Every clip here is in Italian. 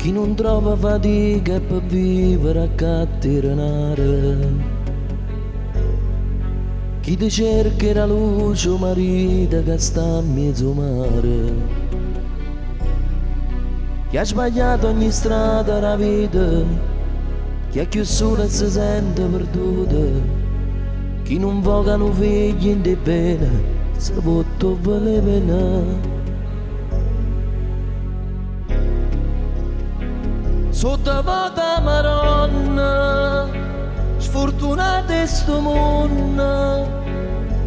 Chi non trova fatica per vivere a cattiranare, chi ti cerca la luce o marito che sta in mezzo mare, chi ha sbagliato ogni strada della vita, chi è più solo e si sente perduto, chi non vogano figli in di pena, se vuotto vale pena. Sotto vota Maronna, sfortunate sto mondo,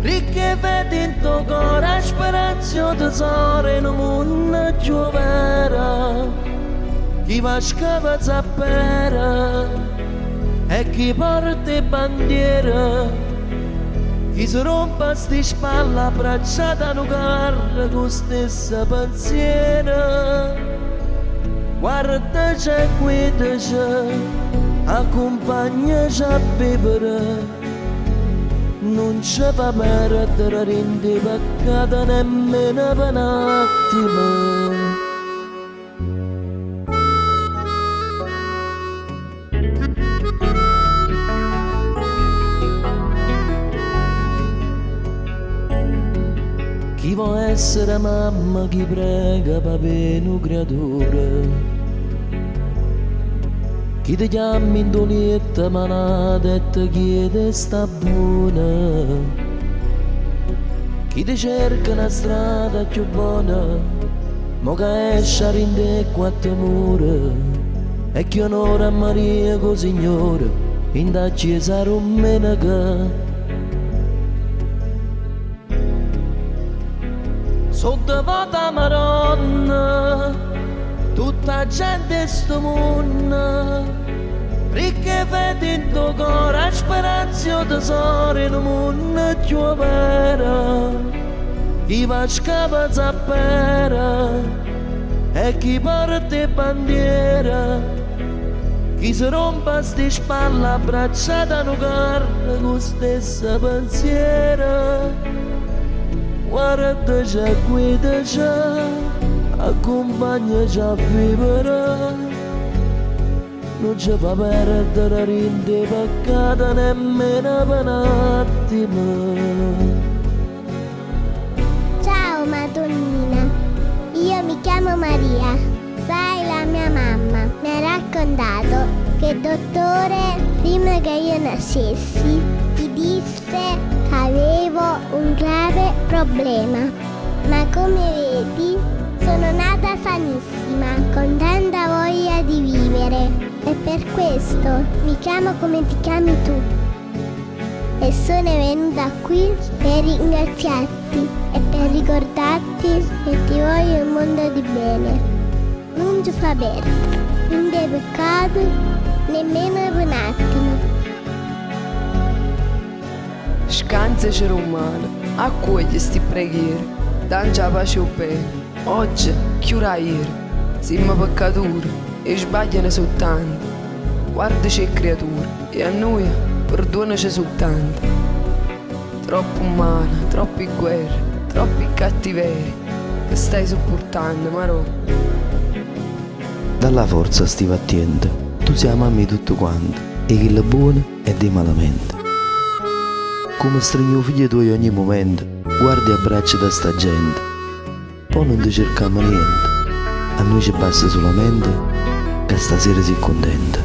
ricche vedi in tuo cuore, speranza tesoro in un mondo giovera, chi va a scava zappera e chi porta bandiera, chi si rompe sti spalle abbracciata a un carro con stessa pensiero. Guarda c'è qui c'è, accompagnaci a vivere, non ci fa perdere rendi peccato nemmeno per un attimo. Chi vuole essere mamma, chi prega per avere un creatore, chi ti chiama in donietta malata e ti chiede sta buona, chi ti cerca una strada più buona, mo che esce a rinde quattro mura, e chi onora Maria co Signore in da chiesa romenaca. Sotto vota Maronna, tutta gente sto mondo, ricche vedi in tuo cuore, speranza tesoro in un mondo giovera, chi va a scava zappera e chi porta bandiera, chi si rompe sti spalle abbracciata a un carro con stessa pensiera. Guarda c'è qui c'è, accompagnaci a vivere, non ci fa perdere rinde peccato nemmeno per un attimo. Ciao Madonnina, io mi chiamo Maria, sai la mia mamma mi ha raccontato che il dottore prima che io nascessi ti disse che avevo un grave problema, ma come vedi sono nata sanissima, con tanta voglia di vivere e per questo mi chiamo come ti chiami tu. E sono venuta qui per ringraziarti e per ricordarti che ti voglio un mondo di bene. Non ci fa bene, non dei peccati, nemmeno per un attimo. Scansaci romana, accogli sti preghiere, danci la pace o bene. Oggi, chiura ieri, siamo peccatori e sbagliano soltanto. Guardaci le creature e a noi perdonaci soltanto. Troppo umana, troppe guerre, troppi cattiveri che stai sopportando, Marò. Dalla forza stiva attenta, tu sei mamma di tutto quanto, e chi è buono e di malamente. Come stringo figlio tuoi ogni momento, guardi e abbracci da sta gente. Poi non ti cerchiamo niente, a noi ci basta solamente che stasera sei contenta.